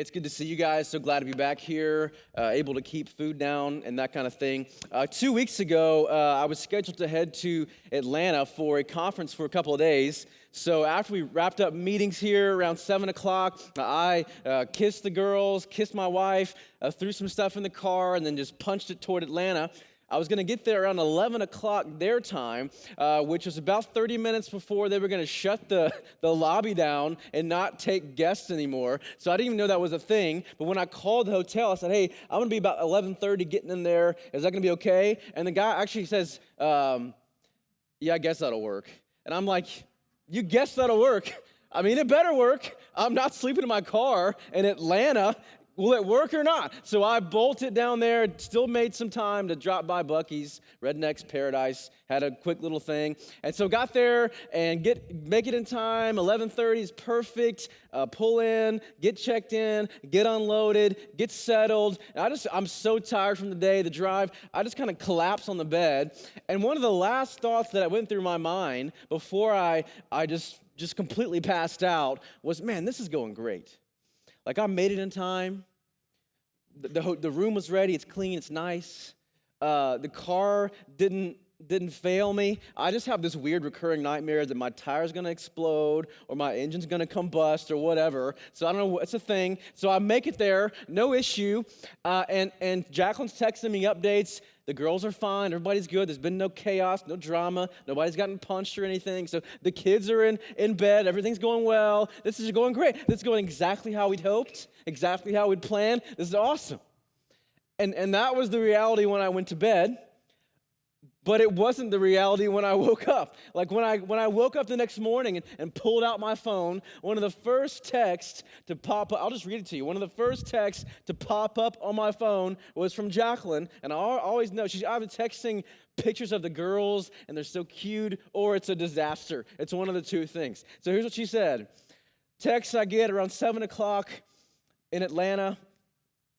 it's good to see you guys. So glad to be back here, able to keep food down and that kind of thing. 2 weeks ago, I was scheduled to head to Atlanta for a conference for a couple of days. So after we wrapped up meetings here around 7 o'clock, I kissed the girls, kissed my wife, threw some stuff in the car, and then just punched it toward Atlanta. I was going to get there around 11 o'clock their time, which was about 30 minutes before they were going to shut the lobby down and not take guests anymore. So I didn't even know that was a thing. But when I called the hotel, I said, hey, I'm going to be about 11:30 getting in there. Is that going to be okay? And the guy actually says, yeah, I guess that'll work. And I'm like, you guess that'll work? I mean, it better work. I'm not sleeping in my car in Atlanta. Will it work or not? So I bolted down there, still made some time to drop by Buc-ee's, Redneck's Paradise, had a quick little thing. And so got there and make it in time. 11:30 is perfect. Pull in, get checked in, get unloaded, get settled. And I'm so tired from the day, the drive. I just kind of collapsed on the bed. And one of the last thoughts that went through my mind before I just completely passed out was, man, this is going great. Like, I made it in time. The room was ready. It's clean. It's nice. The car didn't fail me. I just have this weird recurring nightmare that my tire's going to explode or my engine's going to combust or whatever. So I don't know. It's a thing. So I make it there. No issue. And Jacqueline's texting me updates. The girls are fine. Everybody's good. There's been no chaos, no drama. Nobody's gotten punched or anything. So the kids are in bed. Everything's going well. This is going great. This is going exactly how we'd hoped, exactly how we'd planned. This is awesome. And that was the reality when I went to bed. But it wasn't the reality when I woke up. Like when I woke up the next morning and pulled out my phone, one of the first texts to pop up, I'll just read it to you. One of the first texts to pop up on my phone was from Jacqueline. And I always know, she's either texting pictures of the girls and they're so cute, or it's a disaster. It's one of the two things. So here's what she said. Text I get around 7 o'clock in Atlanta,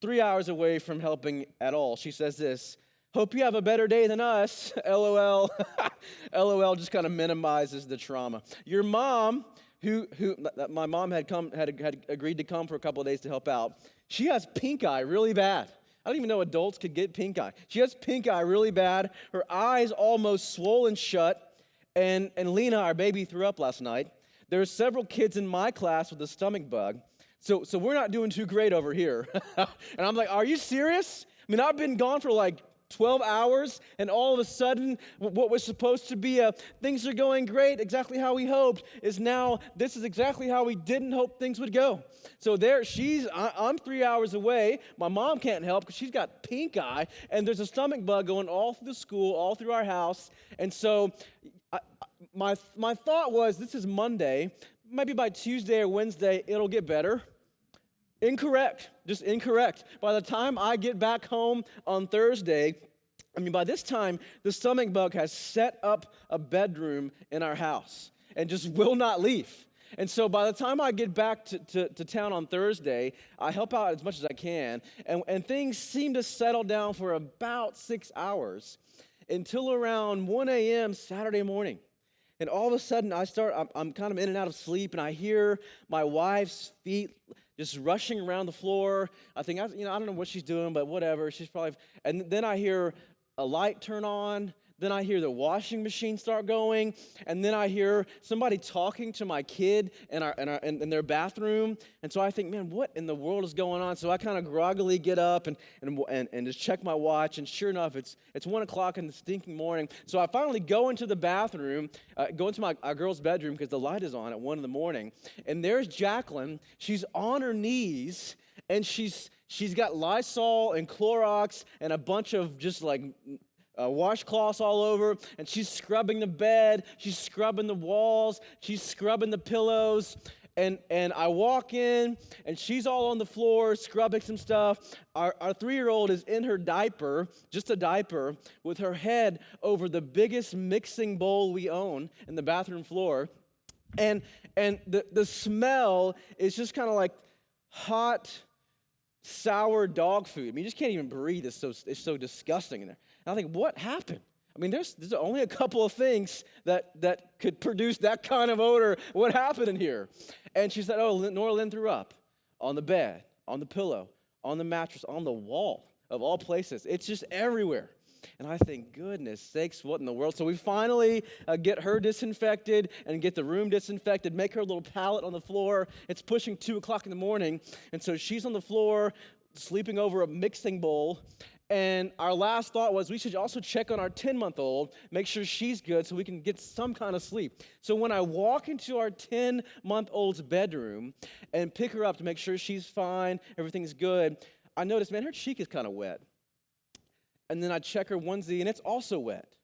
3 hours away from helping at all. She says this. Hope you have a better day than us, LOL. LOL just kind of minimizes the trauma. Your mom, my mom had agreed to come for a couple of days to help out. She has pink eye really bad. I don't even know adults could get pink eye. She has pink eye really bad. Her eyes almost swollen shut. And Lena, our baby, threw up last night. There are several kids in my class with a stomach bug. So we're not doing too great over here. And I'm like, are you serious? I mean, I've been gone for like 12 hours, and all of a sudden, what was supposed to be things are going great, exactly how we hoped, is now, this is exactly how we didn't hope things would go. So I'm 3 hours away. My mom can't help because she's got pink eye, and there's a stomach bug going all through the school, all through our house. And so my thought was, this is Monday. Maybe by Tuesday or Wednesday, it'll get better. Incorrect, just incorrect. By the time I get back home on Thursday, by this time, the stomach bug has set up a bedroom in our house and just will not leave. And so by the time I get back to town on Thursday, I help out as much as I can, and things seem to settle down for about 6 hours until around 1 a.m. Saturday morning. And all of a sudden, I'm kind of in and out of sleep, and I hear my wife's feet just rushing around the floor. I think, I don't know what she's doing, but whatever. She's probably, and then I hear a light turn on. Then I hear the washing machine start going, and then I hear somebody talking to my kid in their bathroom. And so I think, man, what in the world is going on? So I kind of groggily get up and just check my watch, and sure enough, it's 1 o'clock in the stinking morning. So I finally go into the bathroom, go into our girl's bedroom because the light is on at 1 in the morning, and there's Jacqueline. She's on her knees, and she's got Lysol and Clorox and a bunch of just like washcloths all over, and she's scrubbing the bed, she's scrubbing the walls, she's scrubbing the pillows, and I walk in, and she's all on the floor scrubbing some stuff. Our 3-year-old is in her diaper, just a diaper, with her head over the biggest mixing bowl we own in the bathroom floor, and the smell is just kind of like hot, sour dog food. I mean, you just can't even breathe. It's so disgusting in there. And I think, what happened? I mean, there's only a couple of things that could produce that kind of odor. What happened in here? And she said, Nora Lynn threw up on the bed, on the pillow, on the mattress, on the wall, of all places. It's just everywhere. And I think, goodness sakes, what in the world? So we finally get her disinfected and get the room disinfected, make her a little pallet on the floor. It's pushing 2 o'clock in the morning. And so she's on the floor sleeping over a mixing bowl. And our last thought was we should also check on our 10-month-old, make sure she's good so we can get some kind of sleep. So when I walk into our 10-month-old's bedroom and pick her up to make sure she's fine, everything's good, I notice, man, her cheek is kind of wet. And then I check her onesie, and it's also wet.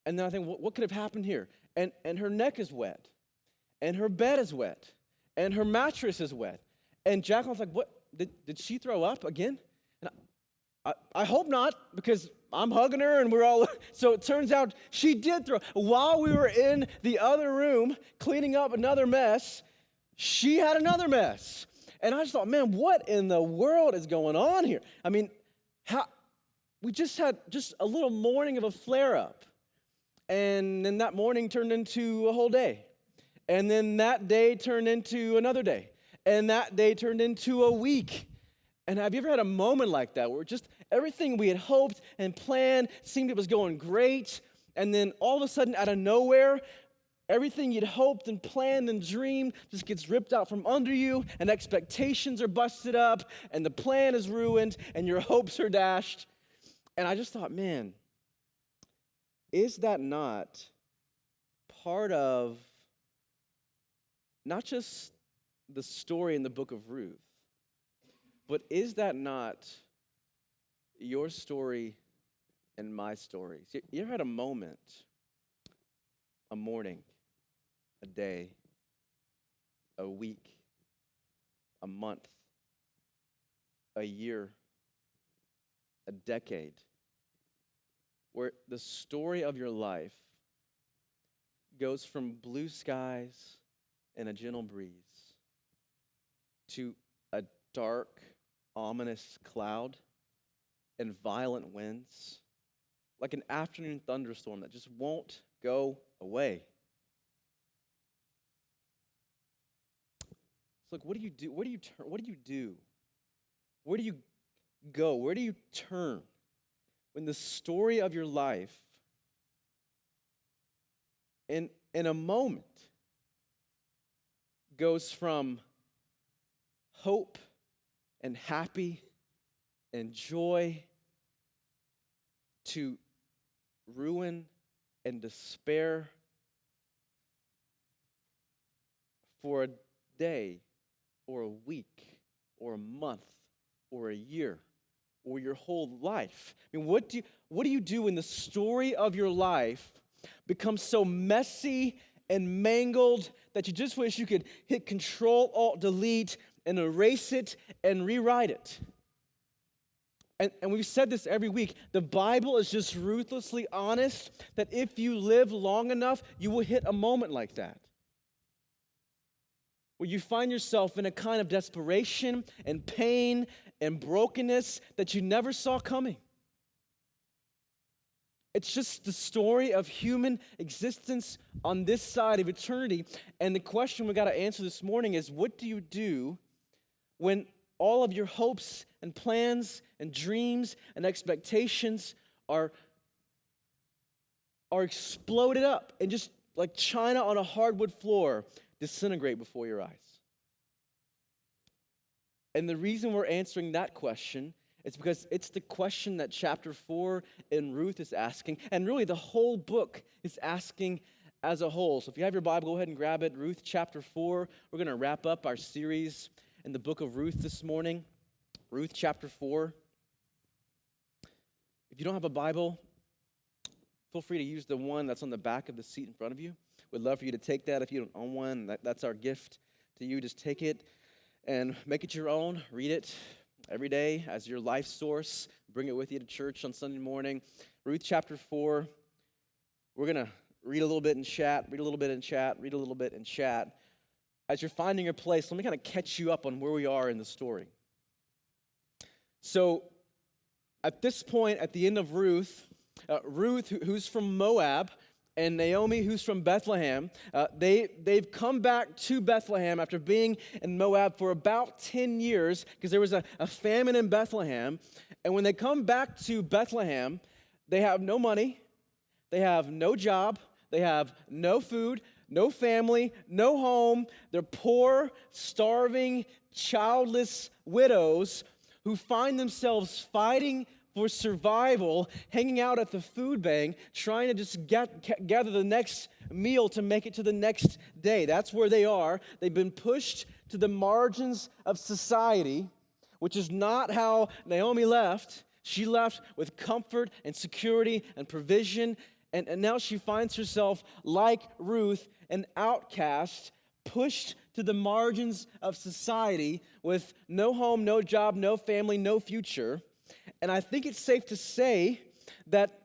And then I think, what could have happened here? And her neck is wet. And her bed is wet. And her mattress is wet. And Jacqueline's like, what? Did she throw up again? And I hope not, because I'm hugging her, and we're all... So it turns out she did throw. While we were in the other room cleaning up another mess, she had another mess. And I just thought, man, what in the world is going on here? I mean, how... We just had just a little morning of a flare-up. And then that morning turned into a whole day. And then that day turned into another day. And that day turned into a week. And have you ever had a moment like that where just everything we had hoped and planned seemed it was going great, and then all of a sudden out of nowhere, everything you'd hoped and planned and dreamed just gets ripped out from under you, and expectations are busted up, and the plan is ruined, and your hopes are dashed. And I just thought, man, is that not part of not just the story in the book of Ruth, but is that not your story and my story? You ever had a moment, a morning, a day, a week, a month, a year, a decade, where the story of your life goes from blue skies and a gentle breeze to a dark, ominous cloud and violent winds, like an afternoon thunderstorm that just won't go away? It's like, what do you do? Where do you turn? What do you do? Where do you go? Where do you turn when the story of your life in a moment goes from hope and happy and joy to ruin and despair for a day or a week or a month or a year or your whole life? I mean, what do you do when the story of your life becomes so messy and mangled that you just wish you could hit Control, Alt, Delete and erase it and rewrite it? And we've said this every week. The Bible is just ruthlessly honest that if you live long enough, you will hit a moment like that, where you find yourself in a kind of desperation and pain and brokenness that you never saw coming. It's just the story of human existence on this side of eternity. And the question we got to answer this morning is, what do you do when all of your hopes and plans and dreams and expectations are exploded up and just like china on a hardwood floor disintegrate before your eyes? And the reason we're answering that question is because it's the question that chapter 4 in Ruth is asking, and really the whole book is asking as a whole. So if you have your Bible, go ahead and grab it. Ruth chapter 4. We're going to wrap up our series in the book of Ruth this morning. Ruth chapter 4. If you don't have a Bible, feel free to use the one that's on the back of the seat in front of you. We'd love for you to take that. If you don't own one, that's our gift to you. Just take it and make it your own. Read it every day as your life source. Bring it with you to church on Sunday morning. Ruth chapter 4. We're going to read a little bit in chat, read a little bit in chat, read a little bit in chat. As you're finding your place, let me kind of catch you up on where we are in the story. So at this point, at the end of Ruth, Ruth, who's from Moab, and Naomi, who's from Bethlehem, they've come back to Bethlehem after being in Moab for about 10 years because there was a famine in Bethlehem. And when they come back to Bethlehem, they have no money, they have no job, they have no food, no family, no home. They're poor, starving, childless widows who find themselves fighting for survival, hanging out at the food bank, trying to just gather the next meal to make it to the next day. That's where they are. They've been pushed to the margins of society, which is not how Naomi left. She left with comfort and security and provision, and now she finds herself, like Ruth, an outcast, pushed to the margins of society with no home, no job, no family, no future. And I think it's safe to say that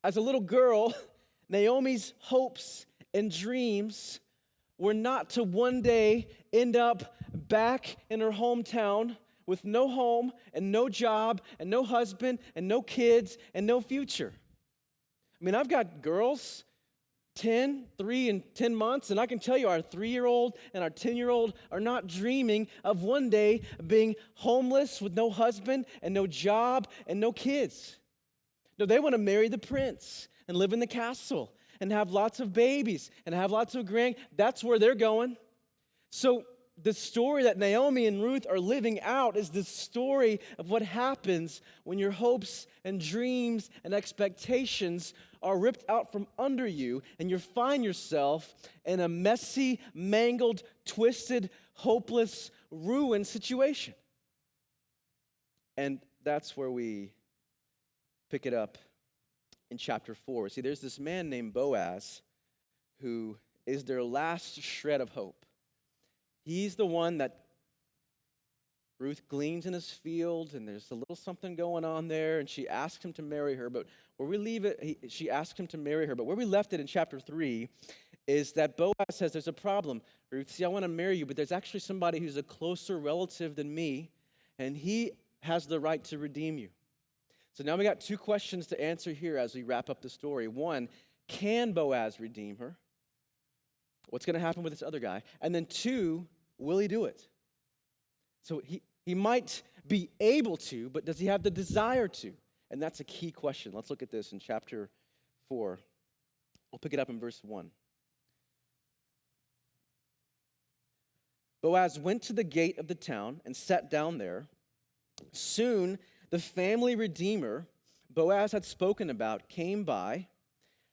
as a little girl, Naomi's hopes and dreams were not to one day end up back in her hometown with no home and no job and no husband and no kids and no future. I mean, I've got girls, 10, 3, and 10 months, and I can tell you our 3-year-old and our 10-year-old are not dreaming of one day being homeless with no husband and no job and no kids. No, they want to marry the prince and live in the castle and have lots of babies and have lots of that's where they're going. So the story that Naomi and Ruth are living out is the story of what happens when your hopes and dreams and expectations are ripped out from under you and you find yourself in a messy, mangled, twisted, hopeless, ruined situation. And that's where we pick it up in chapter 4. See, there's this man named Boaz who is their last shred of hope. He's the one that Ruth gleans in his field, and there's a little something going on there, and she asks him to marry her. But where we leave it, she asked him to marry her. But where we left it in chapter 3 is that Boaz says, there's a problem. Ruth, see, I want to marry you, but there's actually somebody who's a closer relative than me, and he has the right to redeem you. So now we got 2 questions to answer here as we wrap up the story. 1, can Boaz redeem her? What's going to happen with this other guy? And then 2, will he do it? So he might be able to, but does he have the desire to? And that's a key question. Let's look at this in chapter 4. We'll pick it up in verse 1. Boaz went to the gate of the town and sat down there. Soon the family redeemer Boaz had spoken about came by.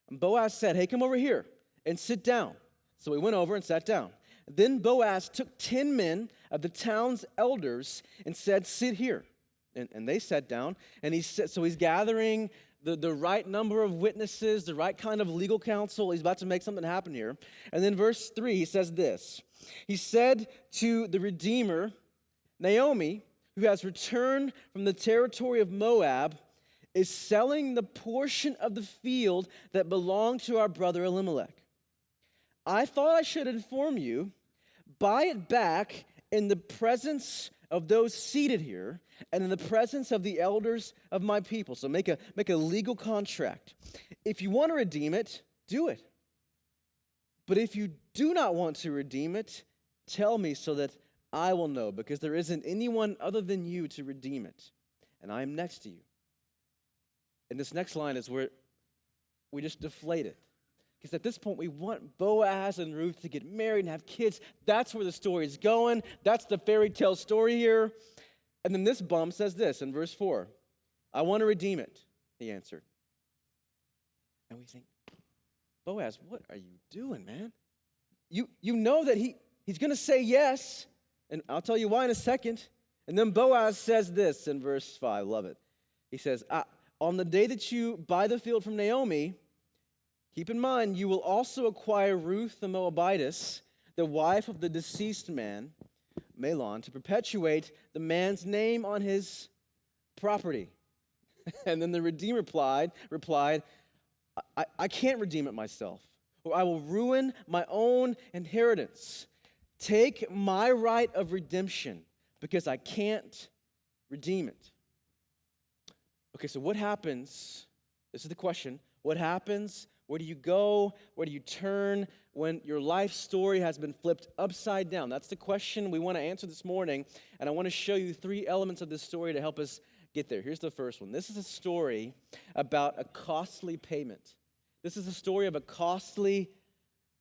And Boaz said, hey, come over here and sit down. So he went over and sat down. Then Boaz took 10 men of the town's elders and said, sit here. And they sat down. And he's gathering the right number of witnesses, the right kind of legal counsel. He's about to make something happen here. And then verse 3, he says this. He said to the Redeemer, Naomi, who has returned from the territory of Moab, is selling the portion of the field that belonged to our brother Elimelech. I thought I should inform you, buy it back in the presence of those seated here and in the presence of the elders of my people. So make a legal contract. If you want to redeem it, do it. But if you do not want to redeem it, tell me so that I will know, because there isn't anyone other than you to redeem it, and I am next to you. And this next line is where we just deflate it. Because at this point, we want Boaz and Ruth to get married and have kids. That's where the story is going. That's the fairy tale story here. And then this bum says this in verse 4. I want to redeem it, he answered. And we think, Boaz, what are you doing, man? You know that he's going to say yes, and I'll tell you why in a second. And then Boaz says this in verse 5. Love it. He says, on the day that you buy the field from Naomi, keep in mind, you will also acquire Ruth the Moabitess, the wife of the deceased man, Mahlon, to perpetuate the man's name on his property. And then the Redeemer replied, I can't redeem it myself, or I will ruin my own inheritance. Take my right of redemption, because I can't redeem it. Okay, so what happens This is the question. What happens? Where do you go? Where do you turn when your life story has been flipped upside down? That's the question we want to answer this morning, and I want to show you 3 elements of this story to help us get there. Here's the first one. This is a story about a costly payment. This is a story of a costly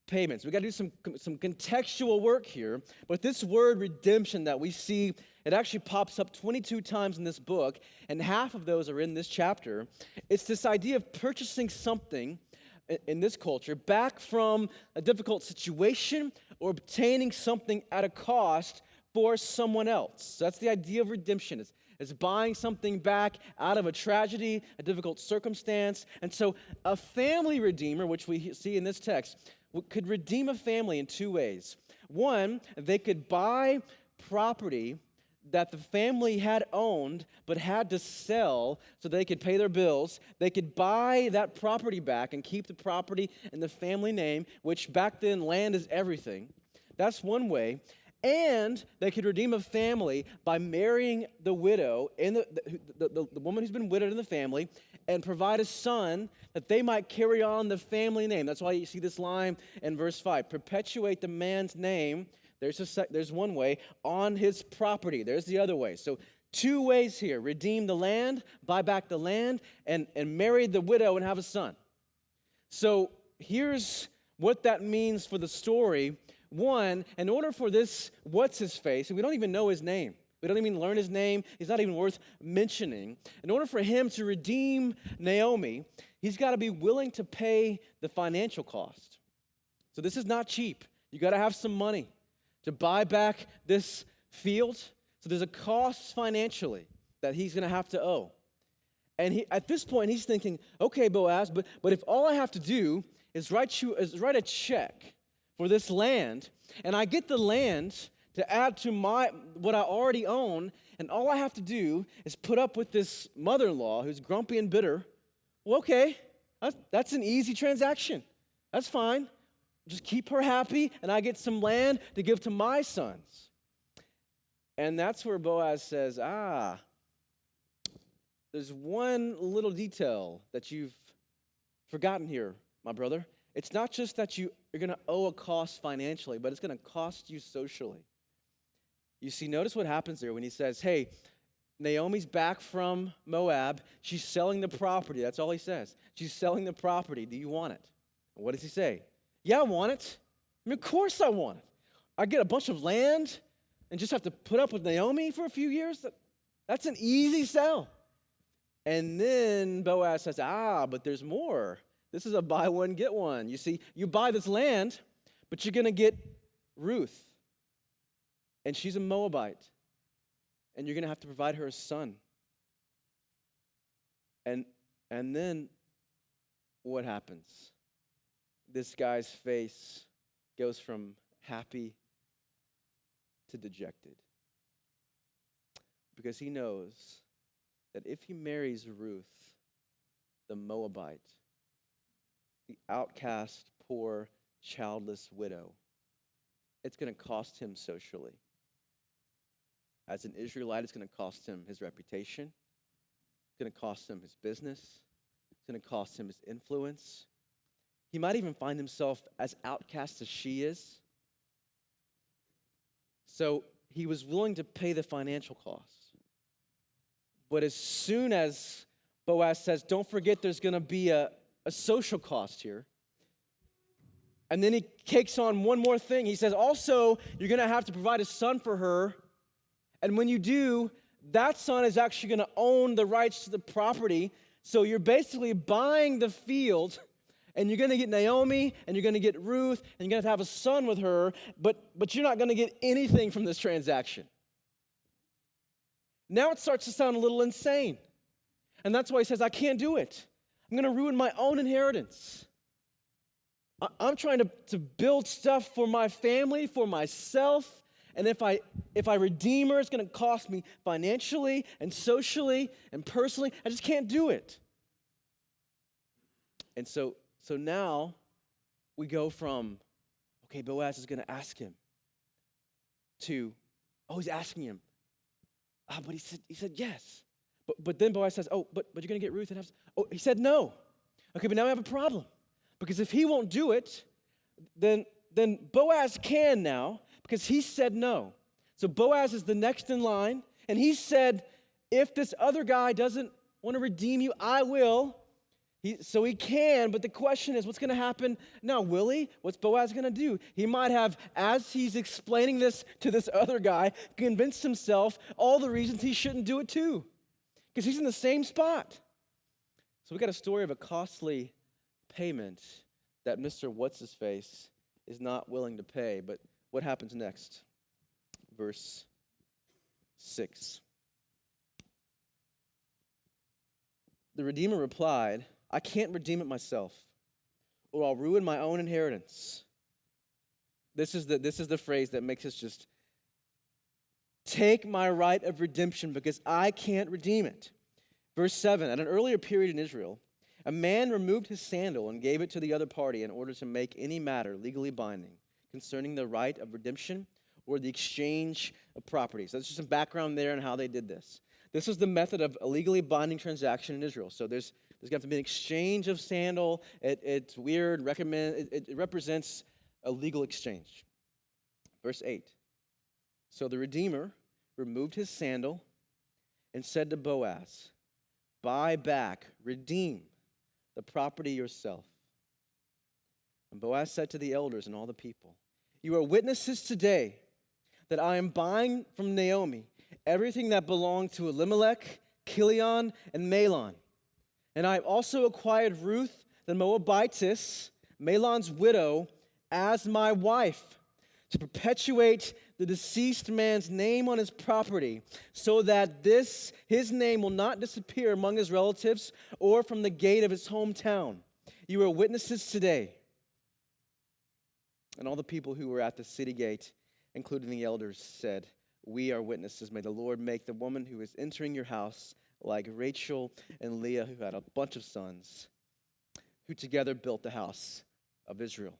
payment. So we got to do some contextual work here, but this word redemption that we see, it actually pops up 22 times in this book, and half of those are in this chapter. It's this idea of purchasing something in this culture back from a difficult situation or obtaining something at a cost for someone else. So that's the idea of redemption. It's buying something back out of a tragedy, a difficult circumstance. And so a family redeemer, which we see in this text, could redeem a family in 2 ways. One, they could buy property that the family had owned but had to sell so they could pay their bills. They could buy that property back and keep the property in the family name, which back then, land is everything. That's one way. And they could redeem a family by marrying the widow, and the woman who's been widowed in the family, and provide a son that they might carry on the family name. That's why you see this line in verse 5. Perpetuate the man's name. There's one way. On his property. There's the other way. So 2 ways here. Redeem the land, buy back the land, and marry the widow and have a son. So here's what that means for the story. One, in order for this what's-his-face, and we don't even know his name. We don't even learn his name. He's not even worth mentioning. In order for him to redeem Naomi, he's got to be willing to pay the financial cost. So this is not cheap. You got to have some money to buy back this field. So there's a cost financially that he's going to have to owe. And at this point, he's thinking, okay, Boaz, but if all I have to do is write a check for this land, and I get the land to add to what I already own, and all I have to do is put up with this mother-in-law who's grumpy and bitter, well, okay, that's an easy transaction. That's fine. Just keep her happy, and I get some land to give to my sons. And that's where Boaz says, there's one little detail that you've forgotten here, my brother. It's not just that you're going to owe a cost financially, but it's going to cost you socially. You see, notice what happens there when he says, hey, Naomi's back from Moab. She's selling the property. That's all he says. She's selling the property. Do you want it? And what does he say? Yeah, I want it. I mean, of course I want it. I get a bunch of land and just have to put up with Naomi for a few years? That's an easy sell. And then Boaz says, but there's more. This is a buy one, get one. You see, you buy this land, but you're going to get Ruth. And she's a Moabite. And you're going to have to provide her a son. And then what happens? This guy's face goes from happy to dejected. Because he knows that if he marries Ruth, the Moabite, the outcast, poor, childless widow, it's going to cost him socially. As an Israelite, it's going to cost him his reputation. It's going to cost him his business. It's going to cost him his influence. He might even find himself as outcast as she is. So he was willing to pay the financial cost. But as soon as Boaz says, don't forget there's going to be a social cost here. And then he takes on one more thing. He says, also, you're going to have to provide a son for her. And when you do, that son is actually going to own the rights to the property. So you're basically buying the field, and you're going to get Naomi, and you're going to get Ruth, and you're going to have a son with her, but you're not going to get anything from this transaction. Now it starts to sound a little insane. And that's why he says, I can't do it. I'm going to ruin my own inheritance. I'm trying to build stuff for my family, for myself. And if I redeem her, it's going to cost me financially and socially and personally. I just can't do it. And so now we go from, okay, Boaz is going to ask him, to, he's asking him. But he said yes. But then Boaz says, oh, but you're going to get Ruth and have, oh, he said no. Okay, but now we have a problem. Because if he won't do it, then Boaz can now, because he said no. So Boaz is the next in line, and he said, if this other guy doesn't want to redeem you, I will. So he can, but the question is, what's going to happen now? Will he? What's Boaz going to do? He might have, as he's explaining this to this other guy, convinced himself all the reasons he shouldn't do it too, because he's in the same spot. So we got a story of a costly payment that Mr. What's-His-Face is not willing to pay. But what happens next? Verse 6. The Redeemer replied, I can't redeem it myself, or I'll ruin my own inheritance. This is the phrase that makes us just take my right of redemption because I can't redeem it. Verse 7, at an earlier period in Israel, a man removed his sandal and gave it to the other party in order to make any matter legally binding concerning the right of redemption or the exchange of property. So that's just some background there on how they did this. This is the method of a legally binding transaction in Israel. So there's got to be an exchange of sandal. It's weird. It represents a legal exchange. Verse 8. So the Redeemer removed his sandal and said to Boaz, buy back, redeem the property yourself. And Boaz said to the elders and all the people, you are witnesses today that I am buying from Naomi everything that belonged to Elimelech, Chilion, and Mahlon. And I have also acquired Ruth the Moabitess, Mahlon's widow, as my wife, to perpetuate the deceased man's name on his property, so that his name will not disappear among his relatives or from the gate of his hometown. You are witnesses today. And all the people who were at the city gate, including the elders, said, we are witnesses. May the Lord make the woman who is entering your house like Rachel and Leah, who had a bunch of sons, who together built the house of Israel.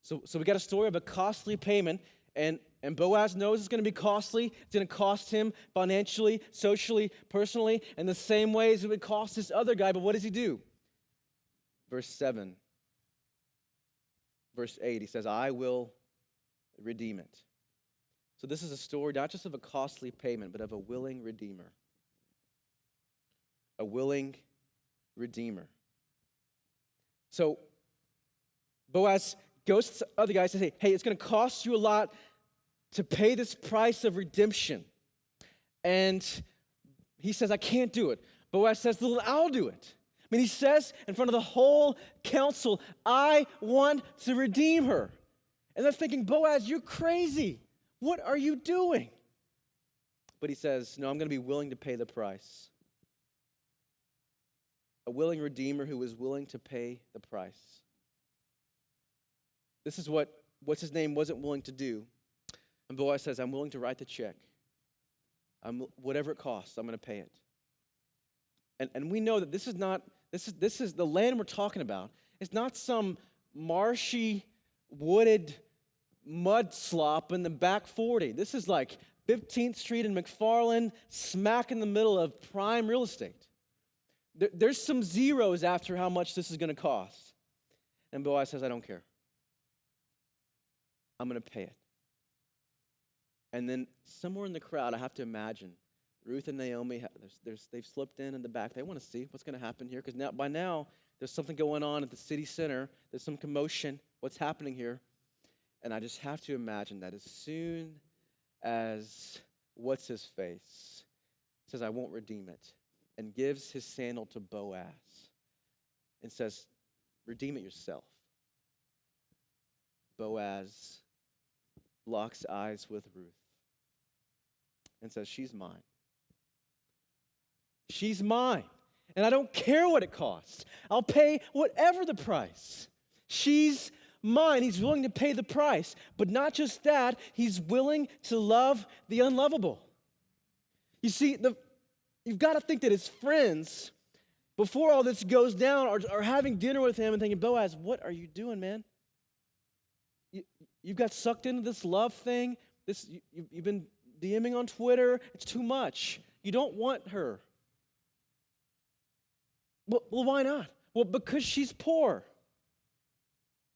So we got a story of a costly payment, and Boaz knows it's going to be costly. It's going to cost him financially, socially, personally, in the same way as it would cost this other guy. But what does he do? Verse 7. Verse 8, he says, I will redeem it. So this is a story not just of a costly payment, but of a willing redeemer. A willing redeemer. So Boaz goes to the other guy and says, hey, it's going to cost you a lot to pay this price of redemption. And he says, I can't do it. Boaz says, well, I'll do it. I mean, he says in front of the whole council, I want to redeem her. And they're thinking, Boaz, you're crazy. What are you doing? But he says, no, I'm going to be willing to pay the price. A willing redeemer who is willing to pay the price. This is what's his name wasn't willing to do. And Boaz says, I'm willing to write the check. Whatever it costs, I'm going to pay it. And we know that this is the land we're talking about. It's not some marshy, wooded mud slop in the back 40. This is like 15th Street and McFarland, smack in the middle of prime real estate. There's some zeros after how much this is going to cost. And Boaz says, I don't care. I'm going to pay it. And then somewhere in the crowd, I have to imagine, Ruth and Naomi, they've slipped in the back. They want to see what's going to happen here, because by now, there's something going on at the city center. There's some commotion. What's happening here? And I just have to imagine that as soon as What's-His-Face says, I won't redeem it, and gives his sandal to Boaz and says, redeem it yourself. Boaz locks eyes with Ruth and says, she's mine. She's mine. And I don't care what it costs. I'll pay whatever the price. She's mine. He's willing to pay the price. But not just that, he's willing to love the unlovable. You see, you've got to think that his friends, before all this goes down, are having dinner with him and thinking, Boaz, what are you doing, man? You've got sucked into this love thing. You've been DMing on Twitter. It's too much. You don't want her. Well, why not? Well, because she's poor,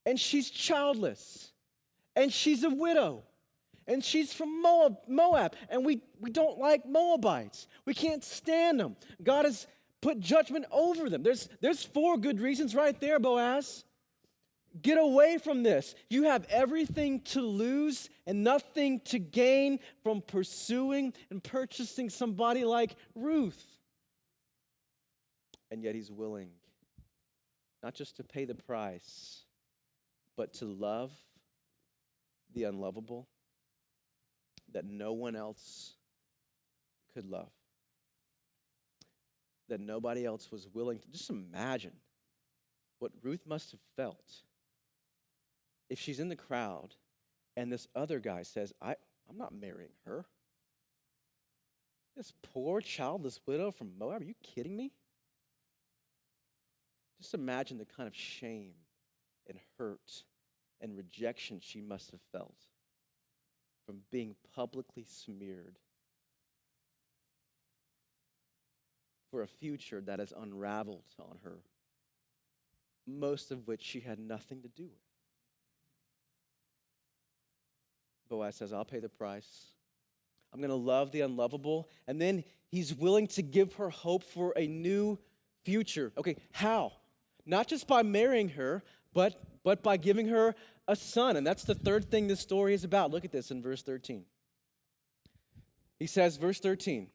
and she's childless, and she's a widow, and she's from Moab, and we don't like Moabites. We can't stand them. God has put judgment over them. There's 4 good reasons right there, Boaz. Get away from this. You have everything to lose and nothing to gain from pursuing and purchasing somebody like Ruth. And yet he's willing not just to pay the price, but to love the unlovable that no one else could love, that nobody else was willing to. Just imagine what Ruth must have felt if she's in the crowd and this other guy says, I'm not marrying her. This poor childless widow from Moab, are you kidding me? Just imagine the kind of shame and hurt and rejection she must have felt from being publicly smeared for a future that has unraveled on her, most of which she had nothing to do with. Boaz says, I'll pay the price. I'm going to love the unlovable. And then he's willing to give her hope for a new future. Okay, how? Not just by marrying her, but by giving her a son. And that's the third thing this story is about. Look at this in verse 13. He says, verse 13.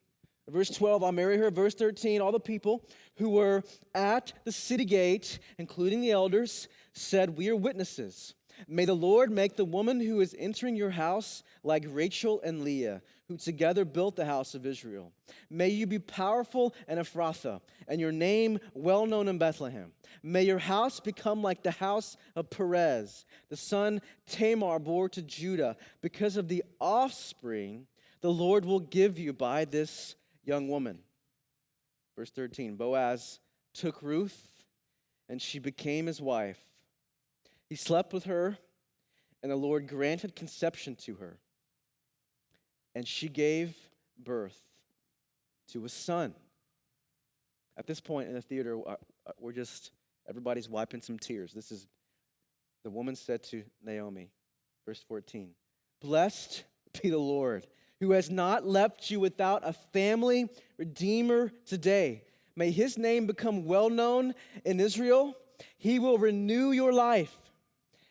Verse 12, I'll marry her. Verse 13, all the people who were at the city gate, including the elders, said, we are witnesses. May the Lord make the woman who is entering your house like Rachel and Leah, who together built the house of Israel. May you be powerful in Ephrathah, and your name well known in Bethlehem. May your house become like the house of Perez, the son Tamar bore to Judah. Because of the offspring the Lord will give you by this young woman. Verse 13, Boaz took Ruth, and she became his wife. He slept with her, and the Lord granted conception to her. And she gave birth to a son. At this point in the theater, everybody's wiping some tears. This is, the woman said to Naomi, verse 14, blessed be the Lord, who has not left you without a family redeemer today. May his name become well known in Israel. He will renew your life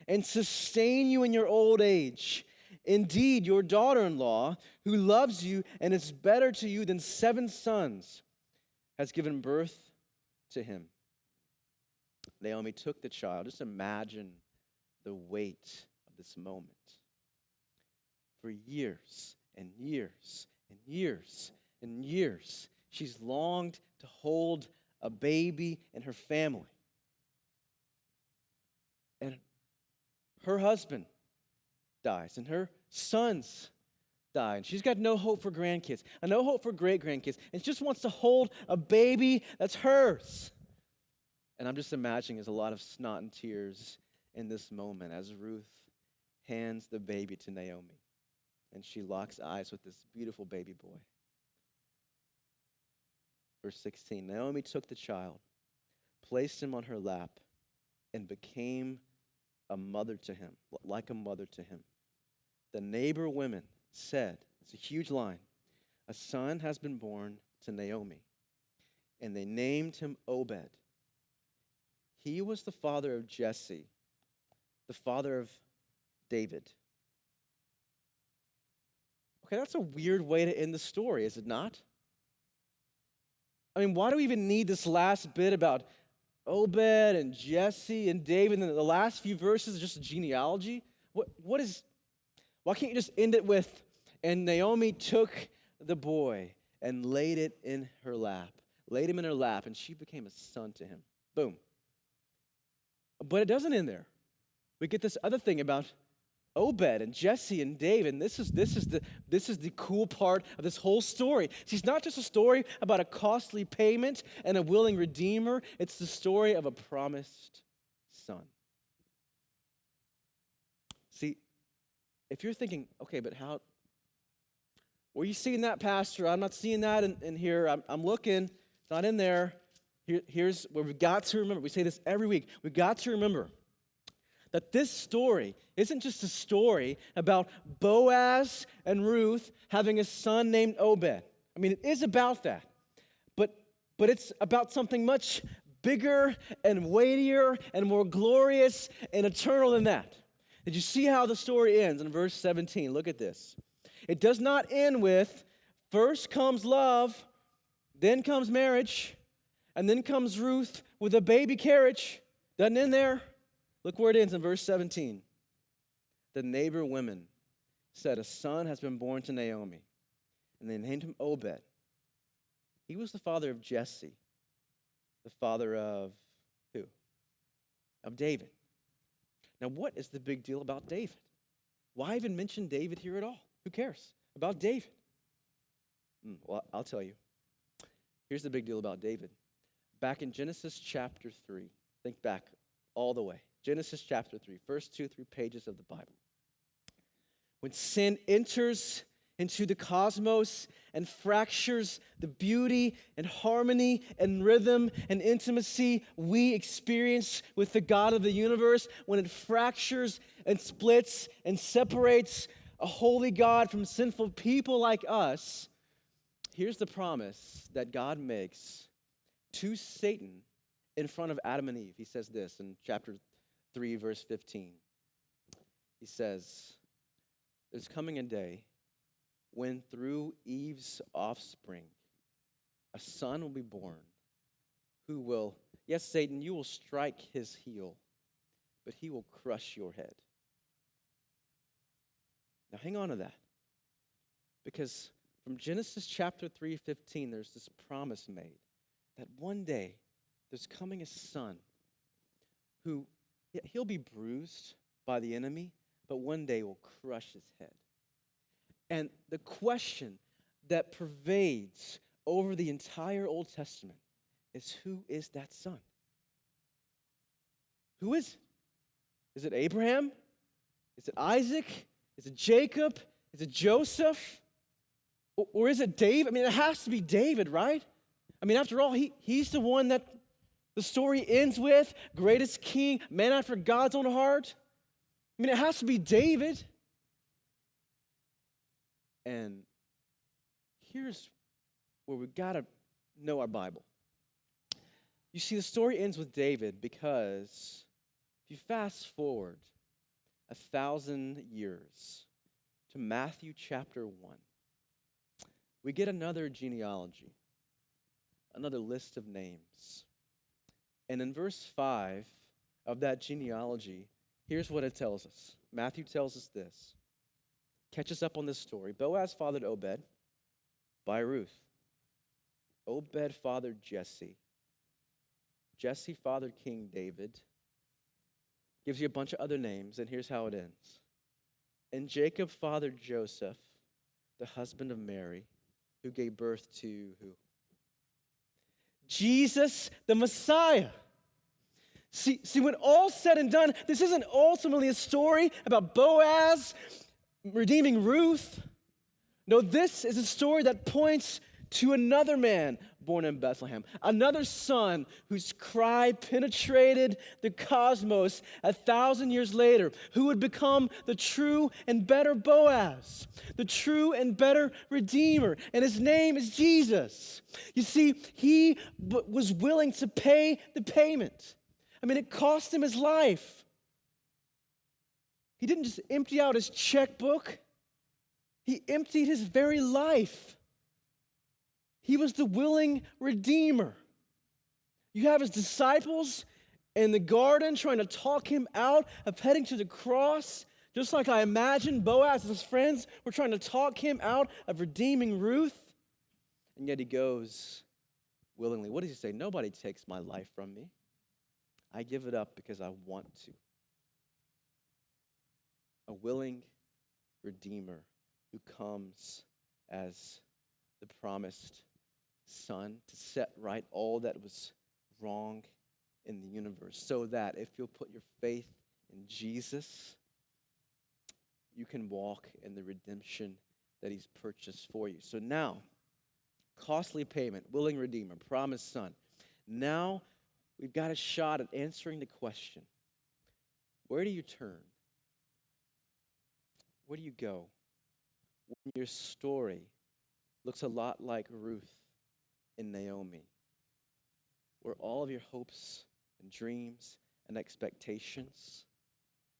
and sustain you in your old age. Indeed, your daughter-in-law, who loves you and is better to you than 7 sons, has given birth to him. Naomi took the child. Just imagine the weight of this moment. For years and years and years and years, she's longed to hold a baby in her family. And her husband dies, and her sons die, and she's got no hope for grandkids, and no hope for great-grandkids, and she just wants to hold a baby that's hers. And I'm just imagining there's a lot of snot and tears in this moment as Ruth hands the baby to Naomi, and she locks eyes with this beautiful baby boy. Verse 16, Naomi took the child, placed him on her lap, and became a mother to him, like a mother to him. The neighbor women said, it's a huge line, a son has been born to Naomi, and they named him Obed. He was the father of Jesse, the father of David. Okay, that's a weird way to end the story, is it not? I mean, why do we even need this last bit about Obed and Jesse and David, and the last few verses are just a genealogy? Why can't you just end it with, and Naomi took the boy and laid him in her lap, and she became a son to him. Boom. But it doesn't end there. We get this other thing about Obed and Jesse and David. And this is the cool part of this whole story. See, it's not just a story about a costly payment and a willing redeemer. It's the story of a promised son. See, if you're thinking, okay, but how? Were you seeing that, Pastor? I'm not seeing that in here. I'm looking. It's not in there. Here's where we've got to remember. We say this every week. We've got to remember that this story isn't just a story about Boaz and Ruth having a son named Obed. I mean, it is about that. But it's about something much bigger and weightier and more glorious and eternal than that. Did you see how the story ends in verse 17? Look at this. It does not end with, first comes love, then comes marriage, and then comes Ruth with a baby carriage. Doesn't end there. Look where it ends in verse 17. The neighbor women said, a son has been born to Naomi, and they named him Obed. He was the father of Jesse, the father of who? Of David. Now, what is the big deal about David? Why even mention David here at all? Who cares about David? Well, I'll tell you. Here's the big deal about David. Back in Genesis chapter 3, think back all the way. Genesis chapter 3, first 2-3 pages of the Bible. When sin enters into the cosmos and fractures the beauty and harmony and rhythm and intimacy we experience with the God of the universe, when it fractures and splits and separates a holy God from sinful people like us, here's the promise that God makes to Satan in front of Adam and Eve. He says this in chapter 3, verse 15. He says, there's coming a day when through Eve's offspring, a son will be born who will, yes, Satan, you will strike his heel, but he will crush your head. Now hang on to that. Because from Genesis chapter 3:15, there's this promise made that one day there's coming a son who, he'll be bruised by the enemy, but one day will crush his head. And the question that pervades over the entire Old Testament is, who is that son? Who is it? Is it Abraham? Is it Isaac? Is it Jacob? Is it Joseph? Or is it David? I mean, it has to be David, right? I mean, after all, he's the one that the story ends with, greatest king, man after God's own heart. I mean, it has to be David. And here's where we've got to know our Bible. You see, the story ends with David because if you fast forward 1,000 years to Matthew chapter 1, we get another genealogy, another list of names. And in verse 5 of that genealogy, here's what it tells us. Matthew tells us this. Catch us up on this story. Boaz fathered Obed by Ruth. Obed fathered Jesse. Jesse fathered King David. Gives you a bunch of other names, and here's how it ends. And Jacob fathered Joseph, the husband of Mary, who gave birth to who? Jesus, the Messiah. See, when all's said and done, this isn't ultimately a story about Boaz redeeming Ruth. No, this is a story that points to another man born in Bethlehem, another son whose cry penetrated the cosmos 1,000 years later, who would become the true and better Boaz, the true and better Redeemer, and his name is Jesus. You see, he was willing to pay the payment. I mean, it cost him his life. He didn't just empty out his checkbook. He emptied his very life. He was the willing Redeemer. You have his disciples in the garden trying to talk him out of heading to the cross, just like I imagine Boaz and his friends were trying to talk him out of redeeming Ruth. And yet he goes willingly. What does he say? Nobody takes my life from me. I give it up because I want to. A willing Redeemer who comes as the promised Son to set right all that was wrong in the universe, so that if you'll put your faith in Jesus, you can walk in the redemption that he's purchased for you. So now, costly payment, willing Redeemer, promised Son. Now we've got a shot at answering the question, where do you turn? Where do you go when your story looks a lot like Ruth and Naomi, where all of your hopes and dreams and expectations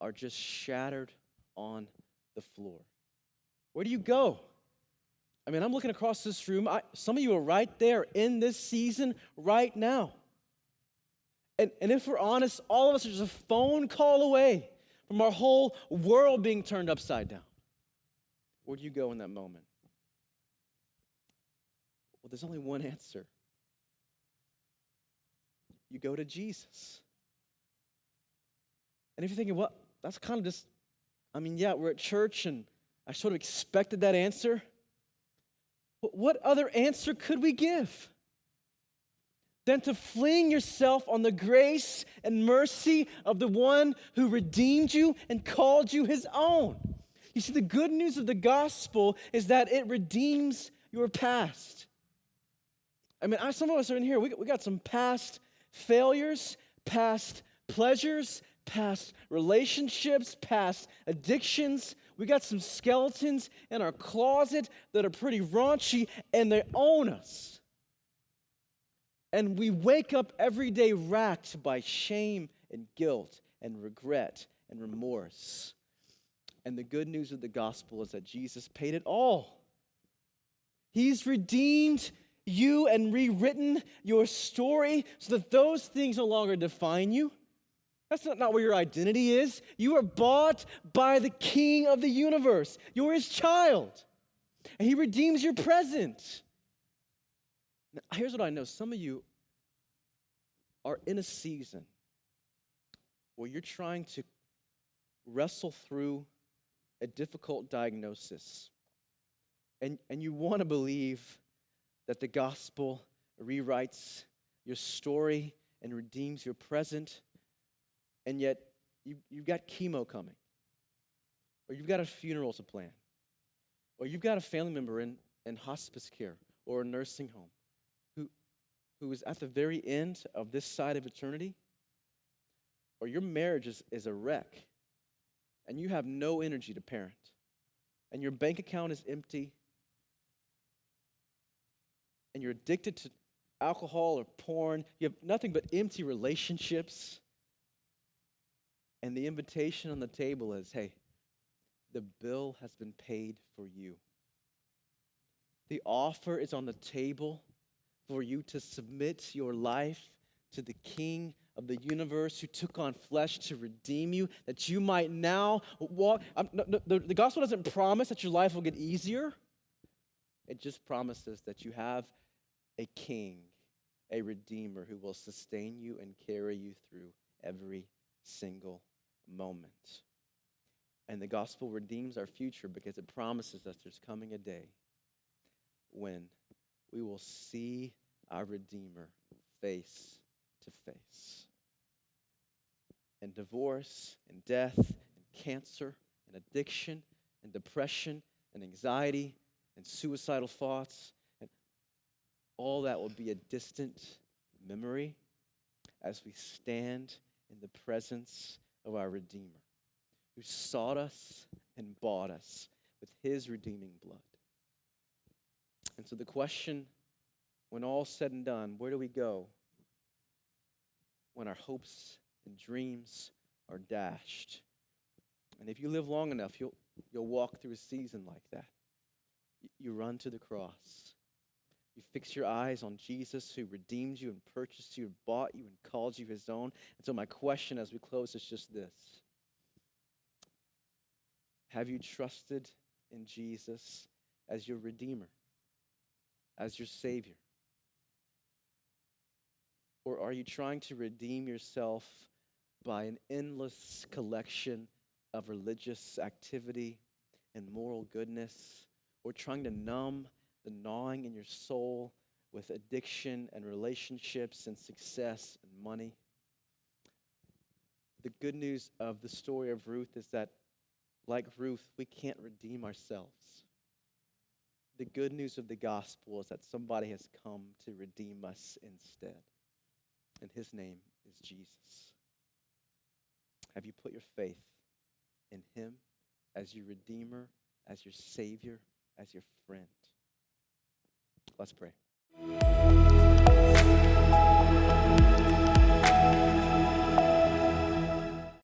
are just shattered on the floor? Where do you go? I mean, I'm looking across this room. Some of you are right there in this season right now. And if we're honest, all of us are just a phone call away from our whole world being turned upside down. Where do you go in that moment? Well, there's only one answer. You go to Jesus. And if you're thinking, well, that's kind of just, yeah, we're at church and I sort of expected that answer. But what other answer could we give than to fling yourself on the grace and mercy of the one who redeemed you and called you his own? You see, the good news of the gospel is that it redeems your past. Some of us are in here, we got some past failures, past pleasures, past relationships, past addictions. We got some skeletons in our closet that are pretty raunchy, and they own us. And we wake up every day racked by shame and guilt and regret and remorse. And the good news of the gospel is that Jesus paid it all. He's redeemed you and rewritten your story so that those things no longer define you. That's not where your identity is. You are bought by the King of the universe. You're his child. And he redeems your present. Now, here's what I know. Some of you are in a season where you're trying to wrestle through a difficult diagnosis. And you want to believe that the gospel rewrites your story and redeems your present, and yet you've got chemo coming, or you've got a funeral to plan, or you've got a family member in hospice care or a nursing home who is at the very end of this side of eternity, or your marriage is a wreck, and you have no energy to parent, and your bank account is empty, and you're addicted to alcohol or porn, you have nothing but empty relationships, and the invitation on the table is, hey, the bill has been paid for you. The offer is on the table for you to submit your life to the King of the universe who took on flesh to redeem you, that you might now walk. The gospel doesn't promise that your life will get easier. It just promises that you have a king, a redeemer who will sustain you and carry you through every single moment. And the gospel redeems our future because it promises us there's coming a day when we will see our Redeemer face to face. And divorce and death and cancer and addiction and depression and anxiety and suicidal thoughts, and all that will be a distant memory as we stand in the presence of our Redeemer, who sought us and bought us with his redeeming blood. And so the question, when all's said and done, where do we go when our hopes and dreams are dashed? And if you live long enough, you'll walk through a season like that. You run to the cross. You fix your eyes on Jesus, who redeemed you and purchased you and bought you and called you his own. And so my question as we close is just this. Have you trusted in Jesus as your Redeemer, as your Savior? Or are you trying to redeem yourself by an endless collection of religious activity and moral goodness, or trying to numb the gnawing in your soul with addiction and relationships and success and money? The good news of the story of Ruth is that, like Ruth, we can't redeem ourselves. The good news of the gospel is that somebody has come to redeem us instead. and his name is Jesus. Have you put your faith in him as your Redeemer, as your Savior, as your friend? Let's pray.